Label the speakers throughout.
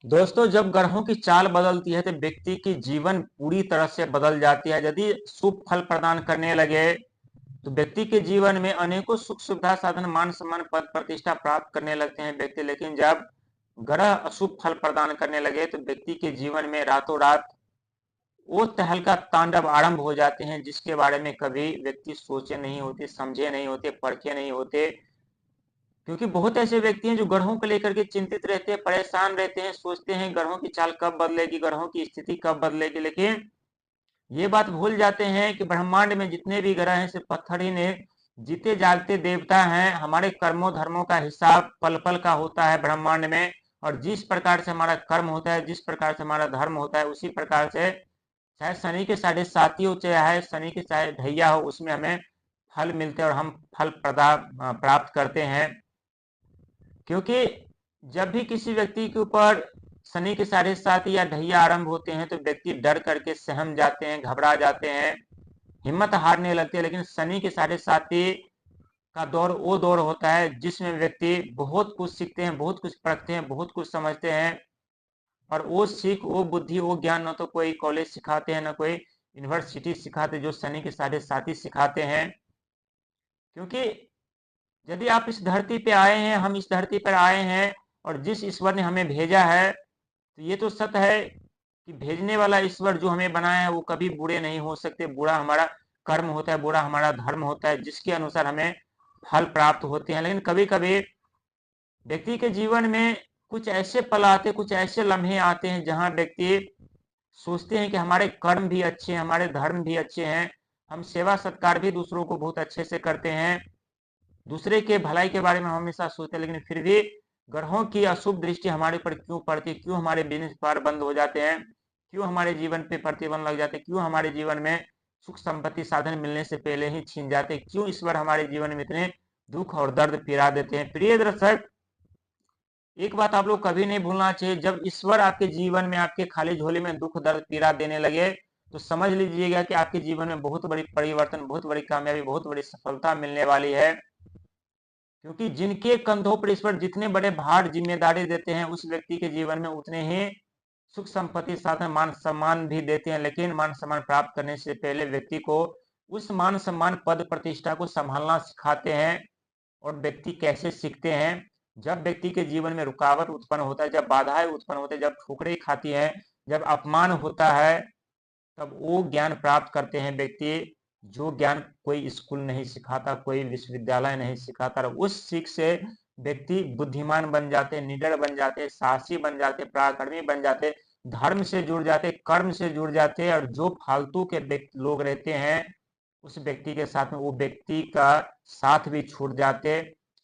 Speaker 1: दोस्तों, जब ग्रहों की चाल बदलती है तो व्यक्ति की जीवन पूरी तरह से बदल जाती है। यदि शुभ फल प्रदान करने लगे तो व्यक्ति के जीवन में अनेकों सुख सुविधा साधन मान सम्मान पद प्रतिष्ठा प्राप्त करने लगते हैं व्यक्ति। लेकिन जब ग्रह अशुभ फल प्रदान करने लगे तो व्यक्ति के जीवन में रातों रात वो तहलका तांडव आरंभ हो जाते हैं जिसके बारे में कभी व्यक्ति सोचे नहीं होते, समझे नहीं होते, परखे नहीं होते। क्योंकि बहुत ऐसे व्यक्ति हैं जो ग्रहों को लेकर के चिंतित रहते हैं, परेशान रहते हैं, सोचते हैं ग्रहों की चाल कब बदलेगी, ग्रहों की स्थिति कब बदलेगी। लेकिन ये बात भूल जाते हैं कि ब्रह्मांड में जितने भी ग्रह हैं सिर्फ पत्थर ही ने, जीते जागते देवता हैं। हमारे कर्मों धर्मों का हिसाब पल पल का होता है ब्रह्मांड में। और जिस प्रकार से हमारा कर्म होता है, जिस प्रकार से हमारा धर्म होता है, उसी प्रकार से चाहे शनि के साढ़े साती हो, चाहे शनि के चाहे ढैया हो, उसमें हमें फल मिलते हैं और हम फल प्राप्त करते हैं। क्योंकि जब भी किसी व्यक्ति के ऊपर शनि के साढ़े सात या ढैया आरंभ होते हैं तो व्यक्ति डर करके सहम जाते हैं, घबरा जाते हैं, हिम्मत हारने लगते हैं। लेकिन शनि के साढ़े साती का दौर वो दौर होता है जिसमें व्यक्ति बहुत कुछ सीखते हैं, बहुत कुछ पढ़ते हैं, बहुत कुछ समझते हैं। और वो सीख, वो बुद्धि, वो ज्ञान न तो कोई कॉलेज सिखाते हैं, न कोई यूनिवर्सिटी सिखाते जो शनि के साढ़े साती सिखाते हैं। क्योंकि यदि आप इस धरती पे आए हैं, हम इस धरती पर आए हैं और जिस ईश्वर ने हमें भेजा है तो ये तो सत्य है कि भेजने वाला ईश्वर जो हमें बनाया है वो कभी बुरे नहीं हो सकते। बुरा हमारा कर्म होता है, बुरा हमारा धर्म होता है जिसके अनुसार हमें फल प्राप्त होते हैं। लेकिन कभी कभी व्यक्ति के जीवन में कुछ ऐसे पल आते, कुछ ऐसे लम्हे आते हैं जहां व्यक्ति सोचते हैं कि हमारे कर्म भी अच्छे हैं, हमारे धर्म भी अच्छे हैं, हम सेवा सत्कार भी दूसरों को बहुत अच्छे से करते हैं, दूसरे के भलाई के बारे में हम हमेशा सोचते हैं। लेकिन फिर भी ग्रहों की अशुभ दृष्टि हमारे ऊपर क्यों पड़ती है, क्यों हमारे बिजनेस द्वार बंद हो जाते हैं, क्यों हमारे जीवन पे प्रतिबंध लग जाते हैं, क्यों हमारे जीवन में सुख संपत्ति साधन मिलने से पहले ही छीन जाते हैं, क्यों ईश्वर हमारे जीवन में इतने दुख और दर्द पीड़ा देते हैं। प्रिय दर्शक, एक बात आप लोग कभी नहीं भूलना चाहिए, जब ईश्वर आपके जीवन में आपके खाली झोले में दुख दर्द पीड़ा देने लगे तो समझ लीजिएगा कि आपके जीवन में बहुत बड़ी परिवर्तन, बहुत बड़ी कामयाबी, बहुत बड़ी सफलता मिलने वाली है। क्योंकि जिनके कंधों पर ईश्वर जितने बड़े भार जिम्मेदारी देते हैं उस व्यक्ति के जीवन में उतने ही सुख संपत्ति साधन मान सम्मान भी देते हैं। लेकिन मान सम्मान प्राप्त करने से पहले व्यक्ति को उस मान सम्मान पद प्रतिष्ठा को संभालना सिखाते हैं। और व्यक्ति कैसे सीखते हैं, जब व्यक्ति के जीवन में रुकावट उत्पन्न होता है, जब बाधाएं उत्पन्न होती है, जब ठोकरें खाती है, जब अपमान होता है, तब वो ज्ञान प्राप्त करते हैं व्यक्ति जो ज्ञान कोई स्कूल नहीं सिखाता, कोई विश्वविद्यालय नहीं सिखाता। और उस सीख से व्यक्ति बुद्धिमान बन जाते, निडर बन जाते, साहसी बन जाते, पराक्रमी बन जाते, धर्म से जुड़ जाते, कर्म से जुड़ जाते। और जो फालतू के लोग रहते हैं उस व्यक्ति के साथ में वो व्यक्ति का साथ भी छूट जाते।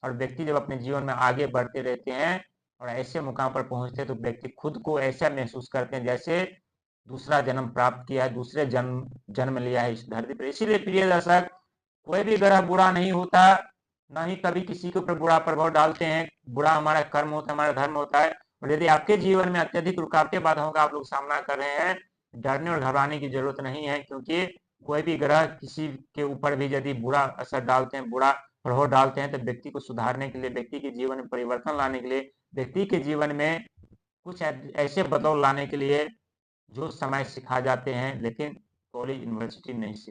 Speaker 1: और व्यक्ति जब अपने जीवन में आगे बढ़ते रहते हैं और ऐसे मुकाम पर पहुंचते हैं तो व्यक्ति खुद को ऐसा महसूस करते हैं जैसे दूसरा जन्म प्राप्त किया है, दूसरे जन्म जन्म लिया है इस धरती पर। इसीलिए प्रिय दर्शक, कोई भी ग्रह बुरा नहीं होता, ना ही कभी किसी के ऊपर बुरा प्रभाव डालते हैं। बुरा हमारा कर्म होता है, हमारा धर्म होता है। और यदि आपके जीवन में अत्यधिक रुकावटें बाधाओं का आप लोग सामना कर रहे हैं, डरने और घबराने की जरूरत नहीं है। क्योंकि कोई भी ग्रह किसी के ऊपर भी यदि बुरा असर डालते हैं, बुरा प्रभाव डालते हैं, तो व्यक्ति को सुधारने के लिए, व्यक्ति के जीवन में परिवर्तन लाने के लिए, व्यक्ति के जीवन में कुछ ऐसे बदलाव लाने के लिए जो समय सिखा जाते हैं, लेकिन कॉलेज यूनिवर्सिटी नहीं सिखा।